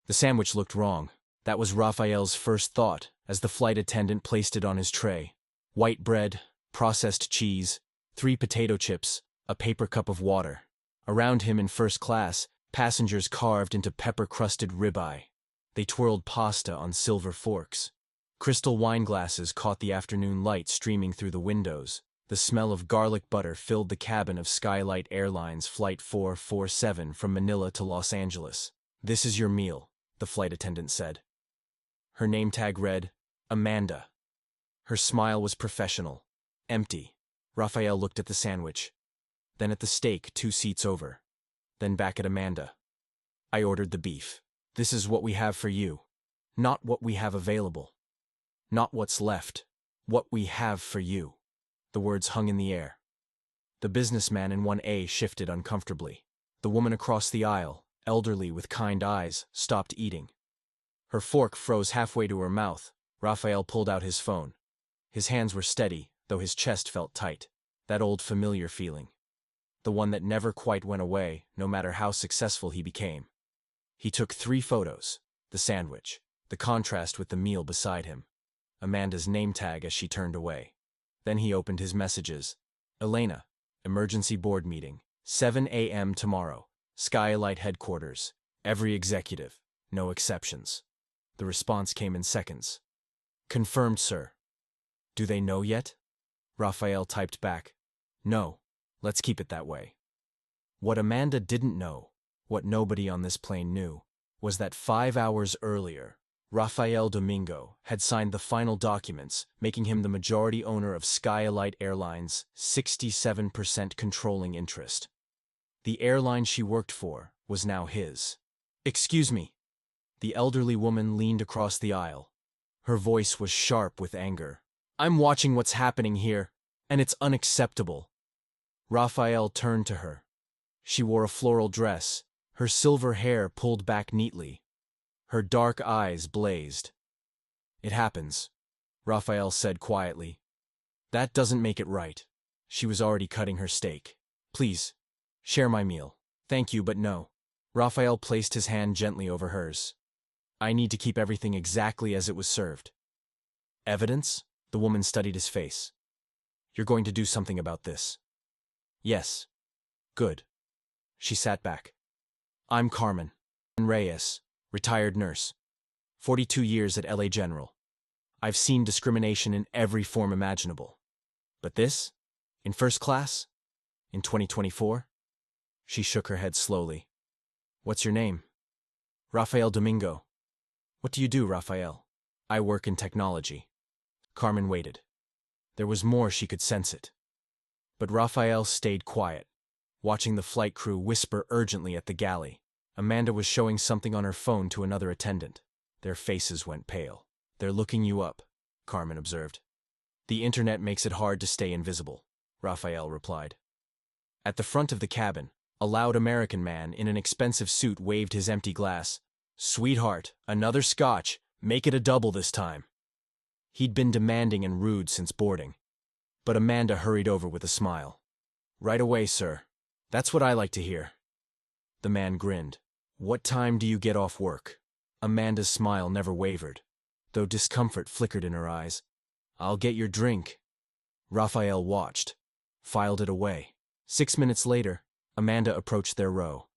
The sandwich looked wrong. That was Rafael's first thought as the flight attendant placed it on his tray. White bread, processed cheese, 3 potato chips, a paper cup of water. Around him in first class, passengers carved into pepper-crusted ribeye. They twirled pasta on silver forks. Crystal wine glasses caught the afternoon light streaming through the windows. The smell of garlic butter filled the cabin of SkyElite Airlines Flight 447 from Manila to Los Angeles. "This is your meal," the flight attendant said. Her name tag read, Amanda. Her smile was professional. Empty. Rafael looked at the sandwich, then at the steak 2 seats over, then back at Amanda. "I ordered the beef. This is what we have for you. Not what we have available. Not what's left. What we have for you." The words hung in the air. The businessman in 1A shifted uncomfortably. The woman across the aisle, elderly with kind eyes, stopped eating. Her fork froze halfway to her mouth. Rafael pulled out his phone. His hands were steady, though his chest felt tight. That old familiar feeling. The one that never quite went away, no matter how successful he became. He took 3 photos. The sandwich, the contrast with the meal beside him, Amanda's name tag as she turned away. Then he opened his messages. "Elena, emergency board meeting, 7 a.m. tomorrow, SkyElite headquarters, every executive, no exceptions." The response came in seconds. "Confirmed, sir." "Do they know yet?" Rafael typed back. "No, let's keep it that way." What Amanda didn't know, what nobody on this plane knew, was that 5 hours earlier, Rafael Domingo had signed the final documents, making him the majority owner of SkyElite Airlines' 67% controlling interest. The airline she worked for was now his. "Excuse me." The elderly woman leaned across the aisle. Her voice was sharp with anger. "I'm watching what's happening here, and it's unacceptable." Rafael turned to her. She wore a floral dress, her silver hair pulled back neatly. Her dark eyes blazed. "It happens," Rafael said quietly. "That doesn't make it right." She was already cutting her steak. "Please, share my meal." "Thank you, but no." Rafael placed his hand gently over hers. "I need to keep everything exactly as it was served." "Evidence?" The woman studied his face. "You're going to do something about this." "Yes." "Good." She sat back. "I'm Carmen Reyes, retired nurse. 42 years at LA General. I've seen discrimination in every form imaginable. But this? In first class? In 2024? She shook her head slowly. "What's your name?" "Rafael Domingo." "What do you do, Rafael?" "I work in technology." Carmen waited. There was more, she could sense it. But Rafael stayed quiet, watching the flight crew whisper urgently at the galley. Amanda was showing something on her phone to another attendant. Their faces went pale. "They're looking you up," Carmen observed. "The internet makes it hard to stay invisible," Rafael replied. At the front of the cabin, a loud American man in an expensive suit waved his empty glass. "Sweetheart, another scotch. Make it a double this time." He'd been demanding and rude since boarding. But Amanda hurried over with a smile. "Right away, sir. That's what I like to hear." The man grinned. "What time do you get off work?" Amanda's smile never wavered, though discomfort flickered in her eyes. "I'll get your drink." Rafael watched, filed it away. 6 minutes later, Amanda approached their row.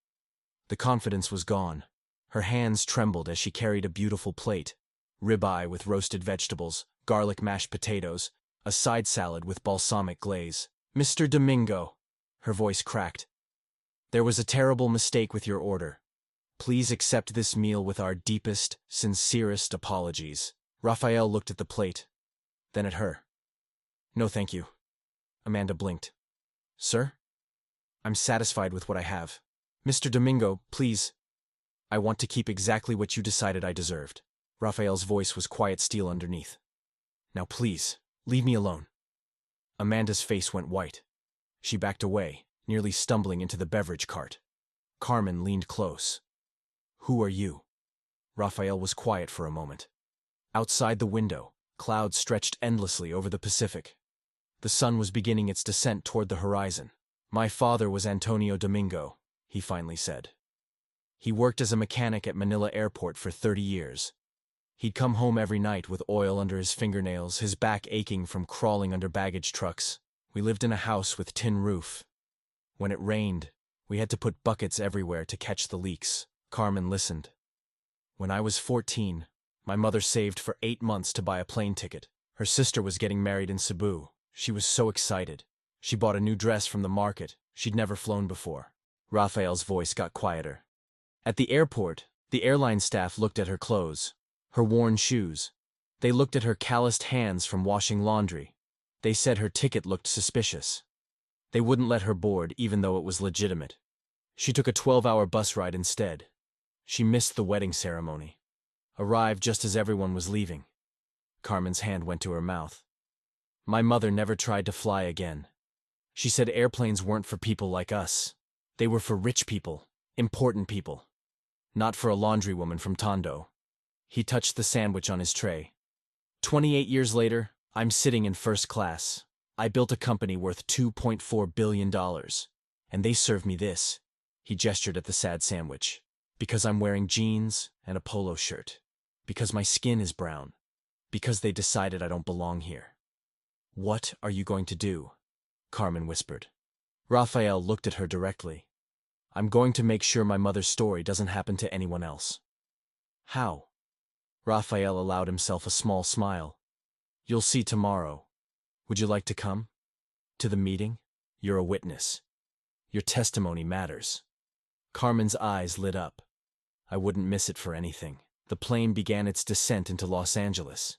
The confidence was gone. Her hands trembled as she carried a beautiful plate. Ribeye with roasted vegetables, garlic mashed potatoes, a side salad with balsamic glaze. "Mr. Domingo," her voice cracked. "There was a terrible mistake with your order. Please accept this meal with our deepest, sincerest apologies." Rafael looked at the plate, then at her. "No, thank you." Amanda blinked. "Sir? I'm satisfied with what I have." "Mr. Domingo, please. I want to keep exactly what you decided I deserved." Rafael's voice was quiet steel underneath. "Now please, leave me alone." Amanda's face went white. She backed away, nearly stumbling into the beverage cart. Carmen leaned close. "Who are you?" Rafael was quiet for a moment. Outside the window, clouds stretched endlessly over the Pacific. The sun was beginning its descent toward the horizon. "My father was Antonio Domingo," he finally said. He worked as a mechanic at Manila airport for 30 years. He'd come home every night with oil under his fingernails, his back aching from crawling under baggage trucks. We lived in a house with tin roof. When it rained, we had to put buckets everywhere to catch the leaks. Carmen listened. When I was 14, my mother saved for 8 months to buy a plane ticket. Her sister was getting married in Cebu. She was so excited. She bought a new dress from the market. She'd never flown before. Rafael's voice got quieter. At the airport, the airline staff looked at her clothes, her worn shoes. They looked at her calloused hands from washing laundry. They said her ticket looked suspicious. They wouldn't let her board even though it was legitimate. She took a 12-hour bus ride instead. She missed the wedding ceremony. Arrived just as everyone was leaving. Carmen's hand went to her mouth. My mother never tried to fly again. She said airplanes weren't for people like us. They were for rich people, important people. Not for a laundrywoman from Tondo. He touched the sandwich on his tray. 28 years later, I'm sitting in first class. I built a company worth $2.4 billion. And they serve me this. He gestured at the sad sandwich. Because I'm wearing jeans and a polo shirt. Because my skin is brown. Because they decided I don't belong here. What are you going to do? Carmen whispered. Rafael looked at her directly. I'm going to make sure my mother's story doesn't happen to anyone else. How? Rafael allowed himself a small smile. You'll see tomorrow. Would you like to come? To the meeting? You're a witness. Your testimony matters. Carmen's eyes lit up. I wouldn't miss it for anything. The plane began its descent into Los Angeles.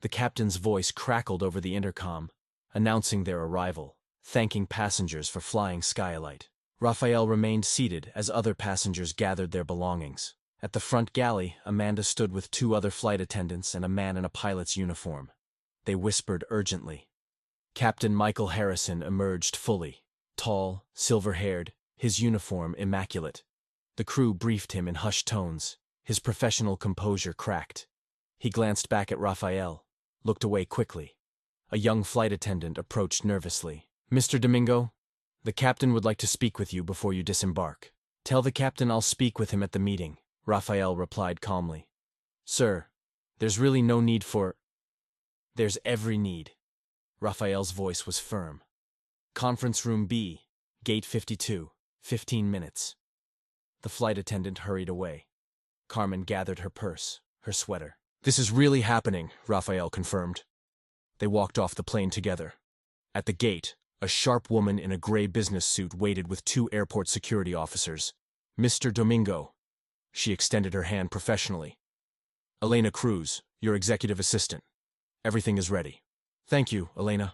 The captain's voice crackled over the intercom, announcing their arrival, thanking passengers for flying SkyElite. Rafael remained seated as other passengers gathered their belongings. At the front galley, Amanda stood with 2 other flight attendants and a man in a pilot's uniform. They whispered urgently. Captain Michael Harrison emerged fully, tall, silver-haired, his uniform immaculate. The crew briefed him in hushed tones. His professional composure cracked. He glanced back at Rafael, looked away quickly. A young flight attendant approached nervously. Mr. Domingo, the captain would like to speak with you before you disembark. Tell the captain I'll speak with him at the meeting, Rafael replied calmly. Sir, there's really no need for... There's every need. Rafael's voice was firm. Conference room B, gate 52, 15 minutes. The flight attendant hurried away. Carmen gathered her purse, her sweater. This is really happening, Rafael confirmed. They walked off the plane together. At the gate, a sharp woman in a gray business suit waited with 2 airport security officers. Mr. Domingo. She extended her hand professionally. Elena Cruz, your executive assistant. Everything is ready. Thank you, Elena.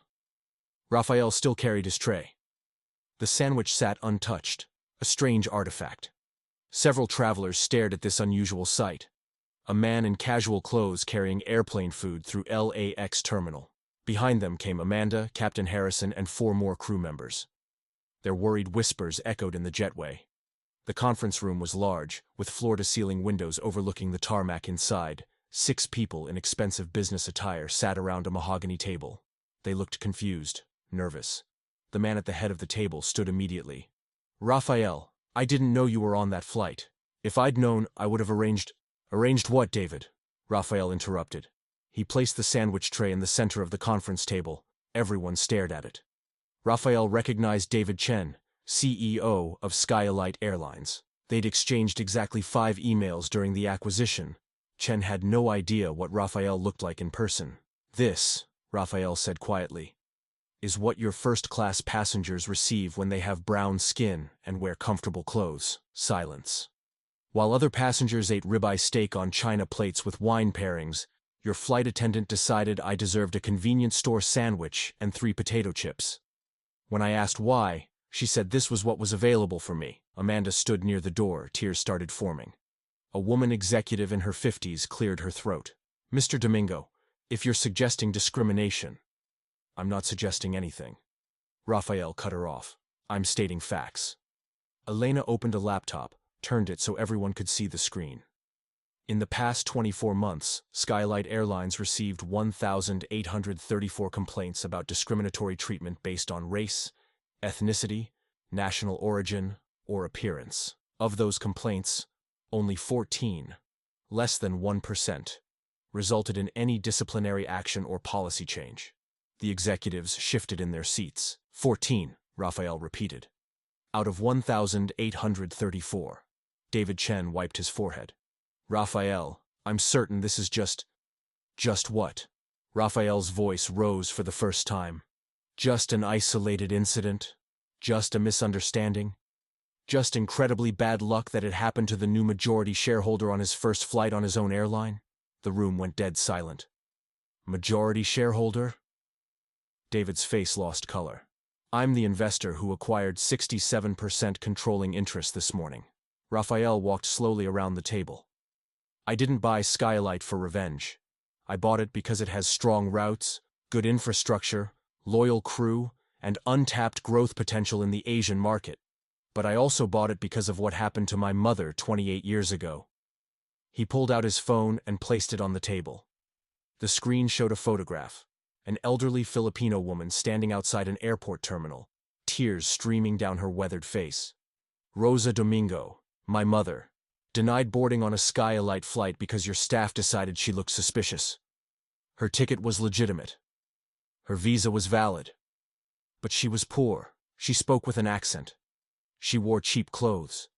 Rafael still carried his tray. The sandwich sat untouched, a strange artifact. Several travelers stared at this unusual sight. A man in casual clothes carrying airplane food through LAX terminal. Behind them came Amanda, Captain Harrison, and 4 more crew members. Their worried whispers echoed in the jetway. The conference room was large, with floor-to-ceiling windows overlooking the tarmac inside. 6 people in expensive business attire sat around a mahogany table. They looked confused, nervous. The man at the head of the table stood immediately. Rafael, I didn't know you were on that flight. If I'd known, I would have arranged... Arranged what, David? Rafael interrupted. He placed the sandwich tray in the center of the conference table. Everyone stared at it. Rafael recognized David Chen, CEO of SkyElite Airlines. They'd exchanged exactly 5 emails during the acquisition. Chen had no idea what Rafael looked like in person. This, Rafael said quietly, is what your first-class passengers receive when they have brown skin and wear comfortable clothes. Silence. While other passengers ate ribeye steak on china plates with wine pairings, your flight attendant decided I deserved a convenience store sandwich and 3 potato chips. When I asked why, she said this was what was available for me. Amanda stood near the door, tears started forming. A woman executive in her 50s cleared her throat. Mr. Domingo, if you're suggesting discrimination... I'm not suggesting anything. Rafael cut her off. I'm stating facts. Elena opened a laptop, turned it so everyone could see the screen. In the past 24 months, SkyElite Airlines received 1,834 complaints about discriminatory treatment based on race, ethnicity, national origin, or appearance. Of those complaints, only 14, less than 1%, resulted in any disciplinary action or policy change. The executives shifted in their seats. 14, Rafael repeated. Out of 1,834. David Chen wiped his forehead. Rafael, I'm certain this is just what? Rafael's voice rose for the first time. Just an isolated incident? Just a misunderstanding? Just incredibly bad luck that it happened to the new majority shareholder on his first flight on his own airline? The room went dead silent. Majority shareholder? David's face lost color. I'm the investor who acquired 67% controlling interest this morning. Rafael walked slowly around the table. I didn't buy SkyElite for revenge. I bought it because it has strong routes, good infrastructure, loyal crew, and untapped growth potential in the Asian market. But I also bought it because of what happened to my mother 28 years ago. He pulled out his phone and placed it on the table. The screen showed a photograph. An elderly Filipino woman standing outside an airport terminal, tears streaming down her weathered face. Rafael Domingo, my mother, denied boarding on a SkyElite flight because your staff decided she looked suspicious. Her ticket was legitimate. Her visa was valid. But she was poor. She spoke with an accent. She wore cheap clothes.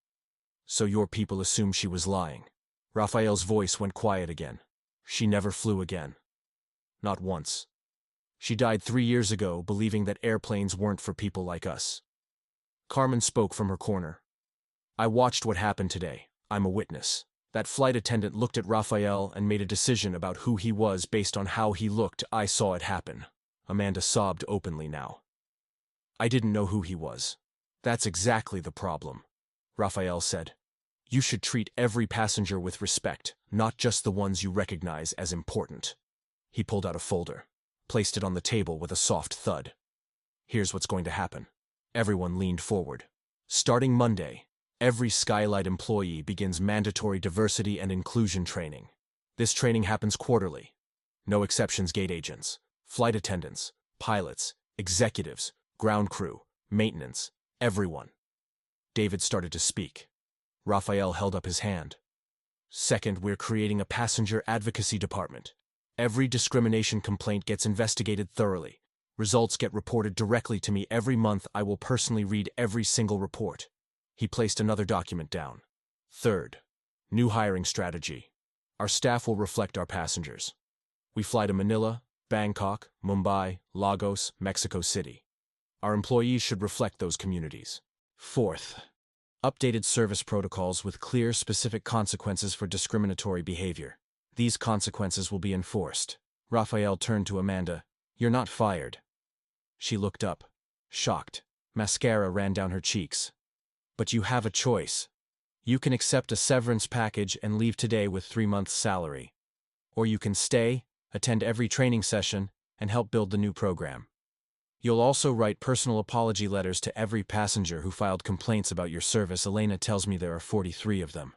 So your people assumed she was lying. Rafael's voice went quiet again. She never flew again. Not once. She died 3 years ago, believing that airplanes weren't for people like us. Carmen spoke from her corner. I watched what happened today. I'm a witness. That flight attendant looked at Rafael and made a decision about who he was based on how he looked. I saw it happen. Amanda sobbed openly now. I didn't know who he was. That's exactly the problem, Rafael said. You should treat every passenger with respect, not just the ones you recognize as important. He pulled out a folder, placed it on the table with a soft thud. Here's what's going to happen. Everyone leaned forward. Starting Monday, every SkyElite employee begins mandatory diversity and inclusion training. This training happens quarterly. No exceptions: gate agents, flight attendants, pilots, executives, ground crew, maintenance, everyone. David started to speak. Rafael held up his hand. Second, we're creating a passenger advocacy department. Every discrimination complaint gets investigated thoroughly. Results get reported directly to me every month. I will personally read every single report. He placed another document down. Third, new hiring strategy. Our staff will reflect our passengers. We fly to Manila, Bangkok, Mumbai, Lagos, Mexico City. Our employees should reflect those communities. Fourth, updated service protocols with clear, specific consequences for discriminatory behavior. These consequences will be enforced. Rafael turned to Amanda. You're not fired. She looked up, shocked. Mascara ran down her cheeks. But you have a choice. You can accept a severance package and leave today with 3 months' salary. Or you can stay, attend every training session, and help build the new program. You'll also write personal apology letters to every passenger who filed complaints about your service. Elena tells me there are 43 of them.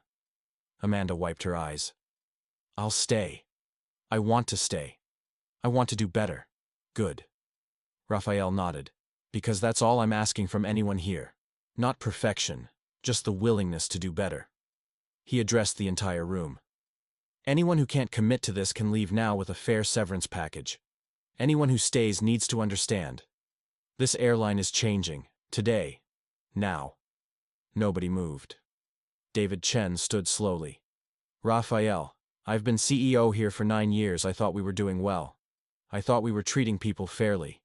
Amanda wiped her eyes. I'll stay. I want to stay. I want to do better. Good. Rafael nodded. Because that's all I'm asking from anyone here. Not perfection, just the willingness to do better. He addressed the entire room. Anyone who can't commit to this can leave now with a fair severance package. Anyone who stays needs to understand. This airline is changing. Today. Now. Nobody moved. David Chen stood slowly. Rafael, I've been CEO here for 9 years. I thought we were doing well. I thought we were treating people fairly.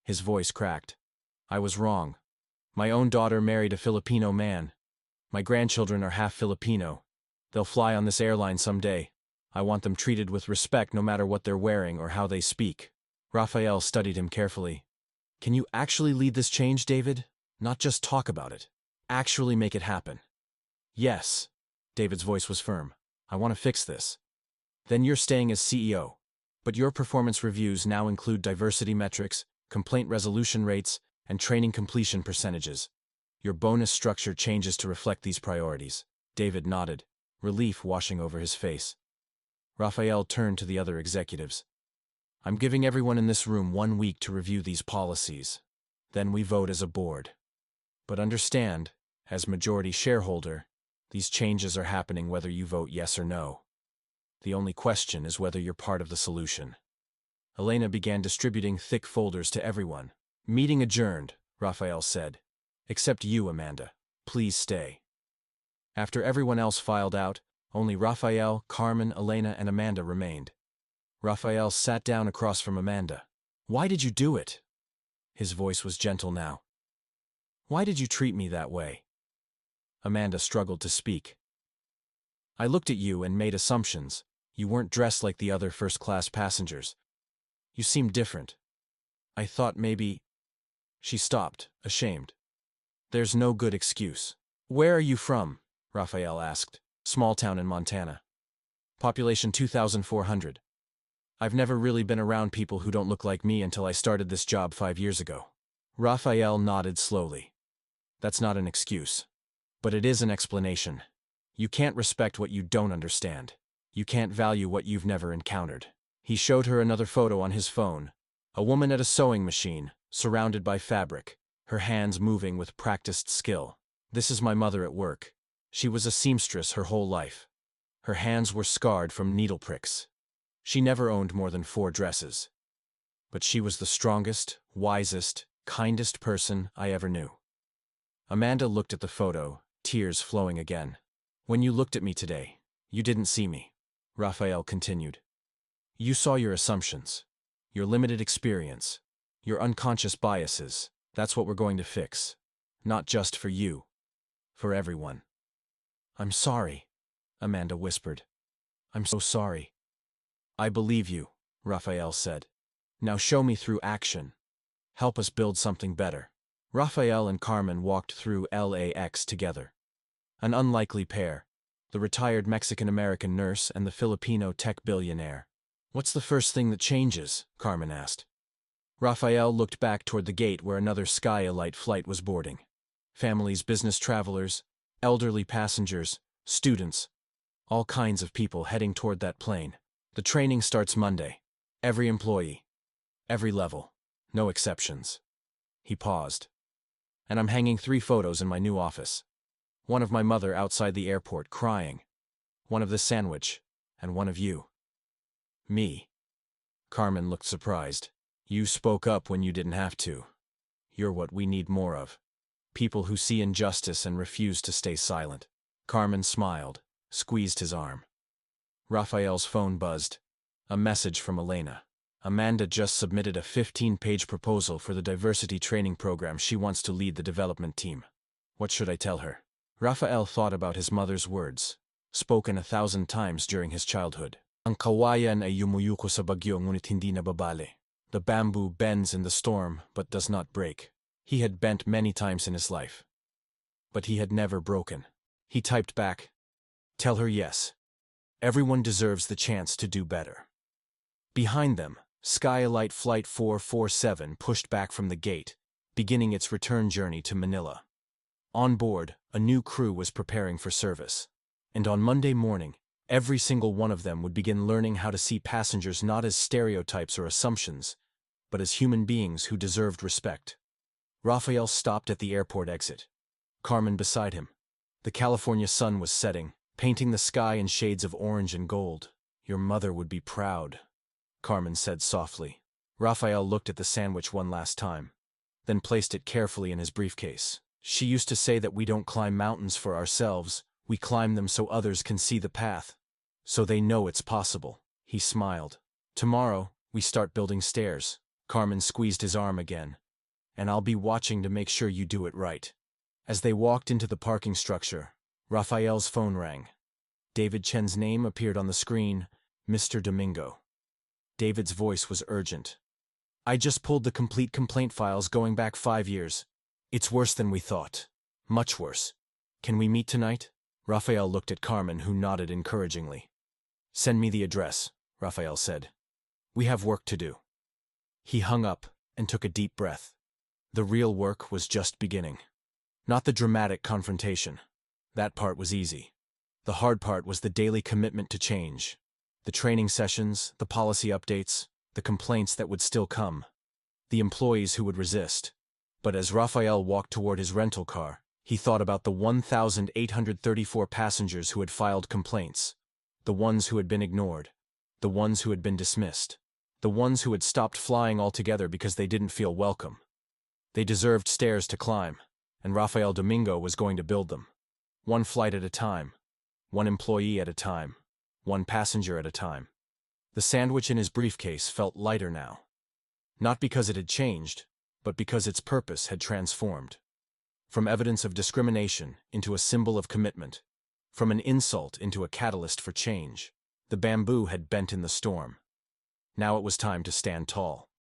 His voice cracked. I was wrong. My own daughter married a Filipino man. My grandchildren are half Filipino. They'll fly on this airline someday. I want them treated with respect no matter what they're wearing or how they speak. Rafael studied him carefully. Can you actually lead this change, David? Not just talk about it. Actually make it happen. Yes. David's voice was firm. I want to fix this. Then you're staying as CEO. But your performance reviews now include diversity metrics, complaint resolution rates, and training completion percentages. Your bonus structure changes to reflect these priorities. David nodded, relief washing over his face. Rafael turned to the other executives. I'm giving everyone in this room 1 week to review these policies. Then we vote as a board. But understand, as majority shareholder, These changes are happening whether you vote yes or no. The only question is whether you're part of the solution. Elena began distributing thick folders to everyone. Meeting adjourned, Rafael said. Except you, Amanda. Please stay. After everyone else filed out, only Rafael, Carmen, Elena, and Amanda remained. Rafael sat down across from Amanda. Why did you do it? His voice was gentle now. Why did you treat me that way? Amanda struggled to speak. I looked at you and made assumptions. You weren't dressed like the other first-class passengers. You seemed different. I thought maybe... She stopped, ashamed. There's no good excuse. Where are you from? Rafael asked. Small town in Montana. Population 2,400. I've never really been around people who don't look like me until I started this job 5 years ago. Rafael nodded slowly. That's not an excuse. But it is an explanation. You can't respect what you don't understand. You can't value what you've never encountered. He showed her another photo on his phone. A woman at a sewing machine, surrounded by fabric, her hands moving with practiced skill. This is my mother at work. She was a seamstress her whole life. Her hands were scarred from needle pricks. She never owned more than 4 dresses. But she was the strongest, wisest, kindest person I ever knew. Amanda looked at the photo, tears flowing again. When you looked at me today, you didn't see me, Rafael continued. You saw your assumptions, your limited experience, your unconscious biases. That's what we're going to fix. Not just for you, for everyone. I'm sorry, Amanda whispered. I'm so sorry. I believe you, Rafael said. Now show me through action. Help us build something better. Rafael and Carmen walked through LAX together. An unlikely pair, the retired Mexican-American nurse and the Filipino tech billionaire. What's the first thing that changes? Carmen asked. Rafael looked back toward the gate where another SkyElite flight was boarding. Families, business travelers, elderly passengers, students, all kinds of people heading toward that plane. The training starts Monday. Every employee. Every level. No exceptions. He paused. And I'm hanging 3 photos in my new office. One of my mother outside the airport crying. One of the sandwich. And one of you. Me. Carmen looked surprised. You spoke up when you didn't have to. You're what we need more of. People who see injustice and refuse to stay silent. Carmen smiled, squeezed his arm. Rafael's phone buzzed. A message from Elena. Amanda just submitted a 15-page proposal for the diversity training program she wants to lead the development team. What should I tell her? Rafael thought about his mother's words, spoken 1,000 times during his childhood. Ang kawayan ay yumuyuko sa bagyo ngunit hindi nababali. The bamboo bends in the storm but does not break. He had bent many times in his life. But he had never broken. He typed back, tell her yes. Everyone deserves the chance to do better. Behind them, SkyElite Flight 447 pushed back from the gate, beginning its return journey to Manila. On board, a new crew was preparing for service. And on Monday morning, every single one of them would begin learning how to see passengers not as stereotypes or assumptions, but as human beings who deserved respect. Rafael stopped at the airport exit. Carmen beside him. The California sun was setting, painting the sky in shades of orange and gold. Your mother would be proud, Carmen said softly. Rafael looked at the sandwich one last time, then placed it carefully in his briefcase. She used to say that we don't climb mountains for ourselves, we climb them so others can see the path. So they know it's possible. He smiled. Tomorrow, we start building stairs. Carmen squeezed his arm again. And I'll be watching to make sure you do it right. As they walked into the parking structure, Rafael's phone rang. David Chen's name appeared on the screen, Mr. Domingo. David's voice was urgent. I just pulled the complete complaint files going back 5 years. It's worse than we thought. Much worse. Can we meet tonight? Rafael looked at Carmen, who nodded encouragingly. Send me the address, Rafael said. We have work to do. He hung up and took a deep breath. The real work was just beginning. Not the dramatic confrontation. That part was easy. The hard part was the daily commitment to change. The training sessions, the policy updates, the complaints that would still come. The employees who would resist. But as Rafael walked toward his rental car, He thought about the 1,834 passengers who had filed complaints, the ones who had been ignored, the ones who had been dismissed, the ones who had stopped flying altogether because they didn't feel welcome. They deserved stairs to climb, and Rafael Domingo was going to build them. One flight at a time, one employee at a time, one passenger at a time. The sandwich in his briefcase felt lighter now. Not because it had changed, but because its purpose had transformed. From evidence of discrimination into a symbol of commitment, from an insult into a catalyst for change, the bamboo had bent in the storm. Now it was time to stand tall.